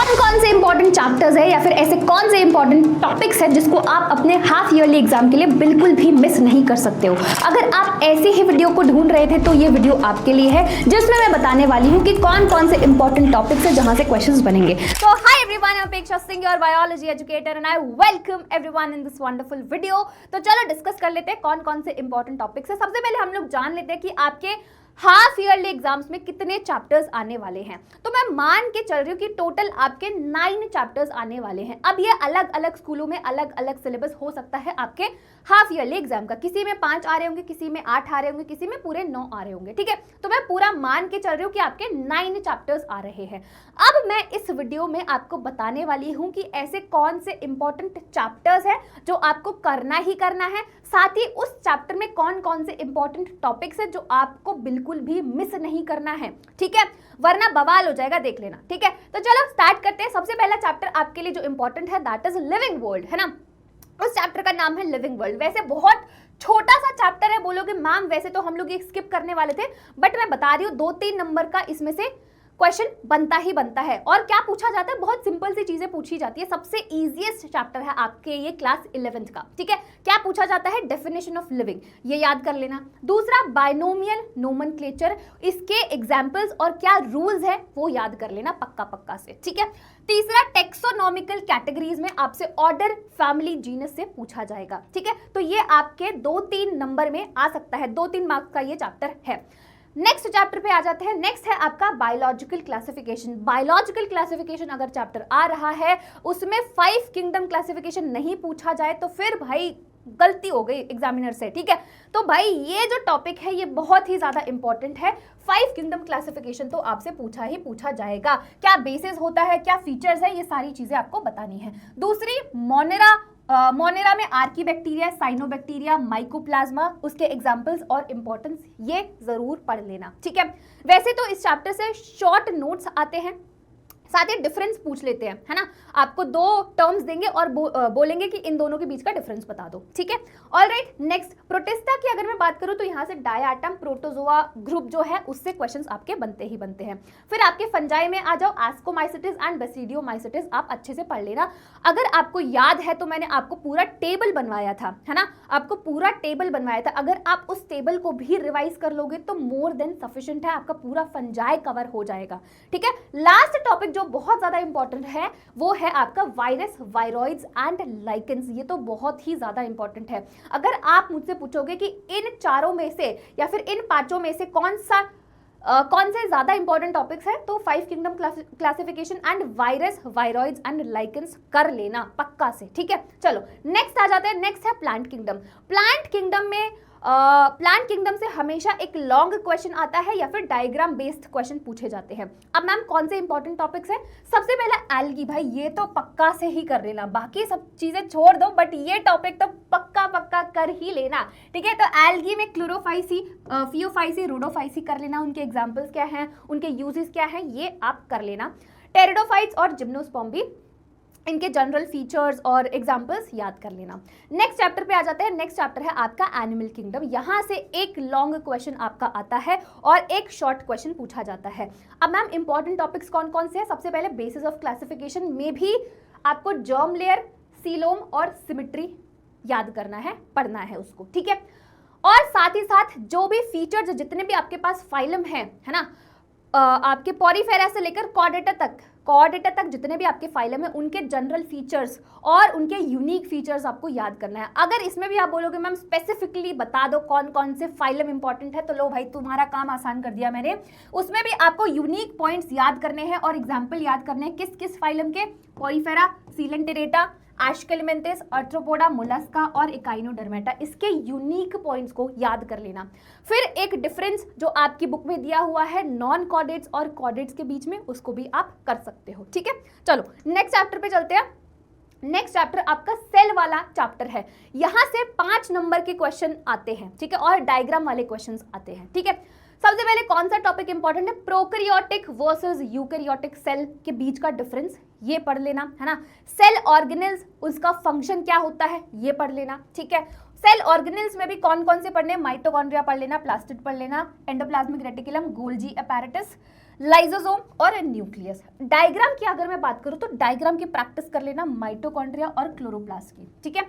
कौन कौन से इंपॉर्टेंट चैप्टर्स है या फिर ऐसे कौन से इंपॉर्टेंट टॉपिक्स है जिसको आप अपने हाफ ईयरली एग्जाम के लिए बिल्कुल भी मिस नहीं कर सकते हो। अगर आप ऐसे ही वीडियो को ढूंढ रहे थे तो ये वीडियो आपके लिए है, जिसमें मैं बताने वाली हूँ कि कौन कौन से इंपॉर्टेंट टॉपिक्स है जहां से क्वेश्चंस बनेंगे। तो हाय एवरीवन, आई एम अपेक्षा Singh, your biology educator, and I welcome everyone in this wonderful video. तो चलो डिस्कस कर लेते हैं कौन कौन से इंपॉर्टेंट टॉपिक्स है। सबसे पहले हम लोग जान लेते हैं कि आपके हाफ ईयरली एग्जाम्स में कितने चैप्टर्स आने वाले हैं। तो मैं मान के चल रही हूँ कि टोटल आपके 9 चैप्टर्स आने वाले हैं। अब ये अलग अलग स्कूलों में अलग अलग सिलेबस हो सकता है आपके हाफ ईयरली एग्जाम का। किसी में 5 आ रहे होंगे, किसी में 8 आ रहे होंगे, किसी में पूरे 9 आ रहे होंगे। ठीक है, तो मैं पूरा मान के चल रही हूँ कि आपके 9 चैप्टर्स आ रहे हैं। अब मैं इस वीडियो में आपको बताने वाली हूँ कि ऐसे कौन से इंपॉर्टेंट चैप्टर्स है जो आपको करना ही करना है, साथ ही उस चैप्टर में कौन कौन से इंपॉर्टेंट टॉपिक्स है जो आपको बिल्कुल भी मिस नहीं करना है। ठीक है, वरना बवाल हो जाएगा, देख लेना। ठीक है, तो चलो स्टार्ट करते हैं। सबसे पहला चैप्टर आपके लिए जो इंपॉर्टेंट है दैट इज लिविंग वर्ल्ड, है ना। उस चैप्टर का नाम है लिविंग वर्ल्ड। वैसे बहुत छोटा सा चैप्टर है, बोलोगे मैम वैसे तो हम लोग ये स्किप करने वाले थे, बट मैं बता रही हूँ 2-3 नंबर का इसमें से क्वेश्चन बनता ही बनता है। और क्या पूछा जाता है, बहुत सिंपल सी चीजें पूछी जाती है। सबसे इजीएस्ट चैप्टर है आपके ये क्लास 11th का। ठीक है, क्या पूछा जाता है, डेफिनेशन ऑफ लिविंग, ये याद कर लेना। दूसरा बाइनोमियल नोमेनक्लेचर, इसके एग्जांपल्स और क्या रूल्स है वो याद कर लेना पक्का पक्का से। ठीक है, तीसरा टेक्सोनॉमिकल कैटेगरीज में आपसे ऑर्डर, फैमिली, जीनस से पूछा जाएगा। ठीक है, तो ये आपके 2-3 नंबर में आ सकता है, 2-3 मार्क्स का ये चैप्टर है। नेक्स्ट चैप्टर पे आ जाते हैं। नेक्स्ट है आपका बायोलॉजिकल क्लासिफिकेशन। बायोलॉजिकल क्लासिफिकेशन अगर चैप्टर आ रहा है उसमें 5 किंगडम क्लासिफिकेशन नहीं पूछा जाए तो फिर भाई गलती हो गई एग्जामिनर से। ठीक है, तो भाई ये जो टॉपिक है ये बहुत ही ज्यादा इंपॉर्टेंट है। 5 किंगडम क्लासिफिकेशन तो आपसे पूछा ही पूछा जाएगा। क्या बेसिस होता है, क्या फीचर्स है, ये सारी चीजें आपको बतानी है। दूसरी मोनेरा में आर्कीबैक्टीरिया, साइनोबैक्टीरिया, माइकोप्लाज्मा, उसके एग्जांपल्स और इंपॉर्टेंस ये जरूर पढ़ लेना। ठीक है, वैसे तो इस चैप्टर से शॉर्ट नोट्स आते हैं, साथ ही डिफरेंस पूछ लेते हैं, है ना। आपको 2 टर्म्स देंगे और बोलेंगे कि इन दोनों के बीच का डिफरेंस बता दो। ठीक है, ऑलराइट। नेक्स्ट प्रोटिस्टा की अगर मैं बात करूं तो यहाँ से डायटम प्रोटोजोआ ग्रुप जो है उससे क्वेश्चंस आपके बनते ही बनते हैं। फिर आपके फंजाई में आ जाओ, एस्कोमाइसिटिस एंड बेसिडियोमाइसिटिस आप अच्छे से पढ़ लेना। अगर आपको याद है तो मैंने आपको पूरा टेबल बनवाया था, है ना, आपको पूरा टेबल बनवाया था। अगर आप उस टेबल को भी रिवाइज कर लोगे तो मोर देन सफिशिएंट है, आपका पूरा फंजाई कवर हो जाएगा। ठीक है, लास्ट टॉपिक जो बहुत ज्यादा इंपॉर्टेंट है वो है आपका वायरस, वायरॉइड्स एंड लाइकेंस। ये तो बहुत ही ज्यादा इंपॉर्टेंट है। अगर आप मुझसे पूछोगे कि इन चारों में से या फिर इन 5 में से कौन से ज्यादा इंपॉर्टेंट टॉपिक्स है तो 5 kingdom classification and virus, viroids and lichens कर लेना पक्का से। ठीक है, चलो नेक्स्ट आ जाते हैं। नेक्स्ट है प्लांट किंगडम। प्लांट किंगडम से हमेशा एक लॉन्ग क्वेश्चन आता है या फिर डायग्राम बेस्ड क्वेश्चन पूछे जाते हैं। अब मैम कौन से इंपॉर्टेंट टॉपिक्स है, सबसे पहला एल्गी, भाई ये तो पक्का से ही कर लेना, बाकी सब चीजें छोड़ दो बट ये टॉपिक तो पक्का पक्का कर ही लेना। ठीक है, तो एल्गी में क्लोरोफाइसी, फियोफाइसी, रोडोफाइसी कर लेना। उनके एग्जाम्पल्स क्या हैं, उनके यूजेस क्या हैं, ये आप कर लेना। टेरिडोफाइट्स और जिम्नोस्पर्म भी, इनके जनरल फीचर्स और एग्जांपल्स याद कर लेना। नेक्स्ट चैप्टर पे आ जाते हैं। नेक्स्ट चैप्टर है आपका एनिमल किंगडम। यहाँ से एक लॉन्ग क्वेश्चन आपका आता है और एक शॉर्ट क्वेश्चन पूछा जाता है। अब मैम इंपॉर्टेंट टॉपिक्स कौन कौन से हैं, सबसे पहले बेसिस ऑफ क्लासिफिकेशन में भी आपको जर्म लेयर, सीलोम और सिमेट्री याद करना है, पढ़ना है उसको। ठीक है, और साथ ही साथ जो भी फीचर्स जितने भी आपके पास फाइलम है ना, आपके पॉरीफेरा से लेकर कोऑर्डिनेटर तक जितने भी आपके फाइलम है उनके जनरल फीचर्स और उनके यूनिक फीचर्स आपको याद करना है। अगर इसमें भी आप बोलोगे मैम स्पेसिफिकली बता दो कौन कौन से फाइलम इंपॉर्टेंट है, तो लो भाई तुम्हारा काम आसान कर दिया मैंने। उसमें भी आपको यूनिक पॉइंट्स याद करने हैं और एग्जाम्पल याद करने हैं किस किस फाइलम के, पॉरीफेरा, सीलेंटेरेटा, एस्केलिमेंथिस, आर्थ्रोपोडा, मोलस्का और इकाइनोडर्मेटा, इसके यूनिक पॉइंट्स को याद कर लेना। फिर एक डिफरेंस जो आपकी बुक में दिया हुआ है नॉन कॉर्डेट्स और कॉर्डेट्स के बीच में, उसको भी आप कर सकते हो। ठीक है, चलो नेक्स्ट चैप्टर पे चलते हैं। नेक्स्ट चैप्टर आपका सेल वाला चैप्टर है। यहां से 5 नंबर के क्वेश्चन आते हैं। ठीक है, और डायग्राम वाले क्वेश्चंस आते हैं। ठीक है, सबसे पहले कौन सा टॉपिक इंपॉर्टेंट है, प्रोकैरियोटिक वर्सेस यूकैरियोटिक सेल के बीच का डिफरेंस, ये पढ़ लेना, है ना। सेल ऑर्गेनेल्स, उसका फंक्शन क्या होता है, ये पढ़ लेना। ठीक है, सेल ऑर्गेनेल्स में भी कौन कौन से पढ़ने, माइटोकॉन्ड्रिया पढ़ लेना, प्लास्टिड पढ़ लेना, endoplasmic reticulum, Golgi apparatus, lysosome और न्यूक्लियस। डायग्राम की अगर मैं बात करूं तो डायग्राम की प्रैक्टिस कर लेना माइटोकॉन्ड्रिया और क्लोरोप्लास्ट की, ठीक है।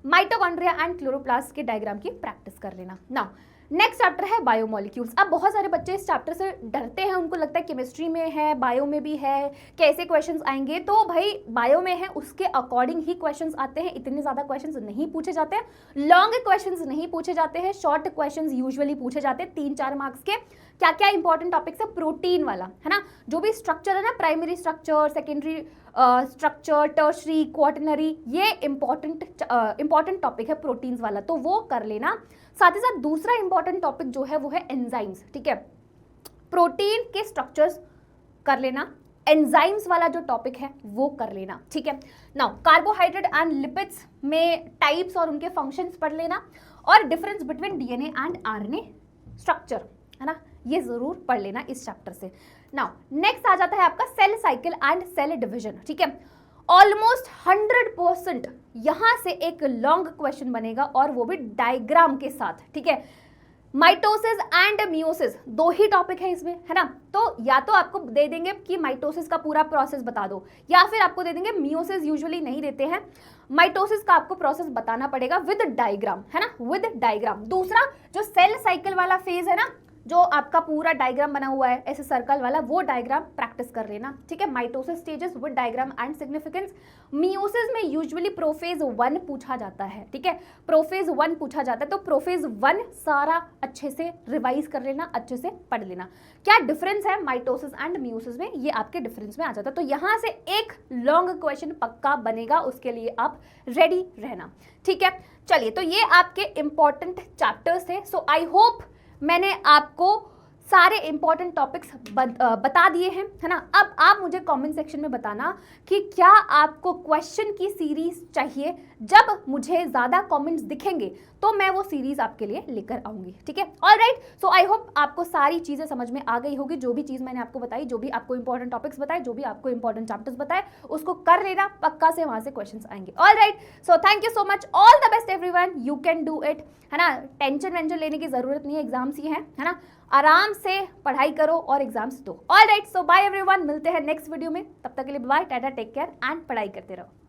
माइटोकॉन्ड्रिया एंड क्लोरोप्लास्ट के डायग्राम की प्रैक्टिस कर लेना। नाउ नेक्स्ट चैप्टर है बायोमोलिक्यूल्स। अब बहुत सारे बच्चे इस चैप्टर से डरते हैं, उनको लगता है केमिस्ट्री में है, बायो में भी है, कैसे क्वेश्चंस आएंगे। तो भाई बायो में है उसके अकॉर्डिंग ही क्वेश्चंस आते हैं, इतने ज़्यादा क्वेश्चंस नहीं पूछे जाते हैं, लॉन्ग क्वेश्चंस नहीं पूछे जाते हैं, शॉर्ट क्वेश्चंस यूजुअली पूछे जाते हैं 3-4 मार्क्स के। क्या क्या इंपॉर्टेंट टॉपिक्स है, प्रोटीन वाला है ना, जो भी स्ट्रक्चर है ना, primary structure, secondary structure, tertiary, quaternary, ये इंपॉर्टेंट टॉपिक है प्रोटीन्स वाला, तो वो कर लेना। साथ ही साथ दूसरा इंपॉर्टेंट टॉपिक जो है वो है एंजाइम्स, ठीक है। प्रोटीन के स्ट्रक्चर्स कर लेना, एंजाइम्स वाला जो टॉपिक है वो कर लेना, ठीक है। नाउ कार्बोहाइड्रेट एंड लिपिड्स में टाइप्स और उनके फंक्शंस पढ़ लेना, और difference between DNA and RNA structure, है ना, ये जरूर पढ़ लेना इस चैप्टर से। नाउ नेक्स्ट आ जाता है आपका cell cycle and cell division, ठीक है। ऑलमोस्ट 100% यहां से एक लॉन्ग क्वेश्चन बनेगा और वो भी डायग्राम के साथ, ठीक है। माइटोसिस एंड मियोसिस दो ही टॉपिक है इसमें, है ना। तो या तो आपको दे देंगे कि माइटोसिस का पूरा प्रोसेस बता दो, या फिर आपको दे देंगे, मियोसिस यूजुअली नहीं देते हैं, माइटोसिस का आपको प्रोसेस बताना पड़ेगा विद डायग्राम, है ना, विद डायग्राम। दूसरा जो सेल साइकिल वाला फेज है ना, जो आपका पूरा डायग्राम बना हुआ है ऐसे सर्कल वाला, वो डायग्राम प्रैक्टिस कर लेना, ठीक है। Mitosis stages with diagram and significance. Meiosis में यूजुअली प्रोफेज 1 पूछा जाता है, ठीक है, प्रोफेज 1 पूछा जाता है, तो प्रोफेज 1 सारा अच्छे से रिवाइज कर लेना, अच्छे से पढ़ लेना। क्या डिफरेंस है माइटोसिस एंड मियोसिस में, ये आपके डिफरेंस में आ जाता है। तो यहाँ से एक लॉन्ग क्वेश्चन पक्का बनेगा, उसके लिए आप रेडी रहना, ठीक है। चलिए, तो ये आपके इंपॉर्टेंट चैप्टर्स थे। सो आई होप मैंने आपको सारे इंपॉर्टेंट टॉपिक्स बता दिए हैं, है ना। अब आप मुझे कमेंट सेक्शन में बताना कि क्या आपको क्वेश्चन की सीरीज चाहिए। जब मुझे ज़्यादा कमेंट्स दिखेंगे तो मैं वो सीरीज आपके लिए लेकर आऊंगी, ठीक है। ऑलराइट, सो आई होप आपको सारी चीज़ें समझ में आ गई होगी। जो भी चीज़ मैंने आपको बताई, जो भी आपको इंपॉर्टेंट टॉपिक्स बताए, जो भी आपको इंपॉर्टेंट चैप्टर्स बताए, उसको कर लेना, पक्का से वहाँ से क्वेश्चंस आएंगे। Alright, so thank you so much, all the best everyone, you can do it, है ना। टेंशन वेंशन लेने की जरूरत नहीं है, एग्जाम्स ही है ना। आराम से पढ़ाई करो और एग्जाम्स दो। ऑलराइट, सो बाय एवरीवन, मिलते हैं नेक्स्ट वीडियो में, तब तक के लिए bye, tata, take care and पढ़ाई करते रहो।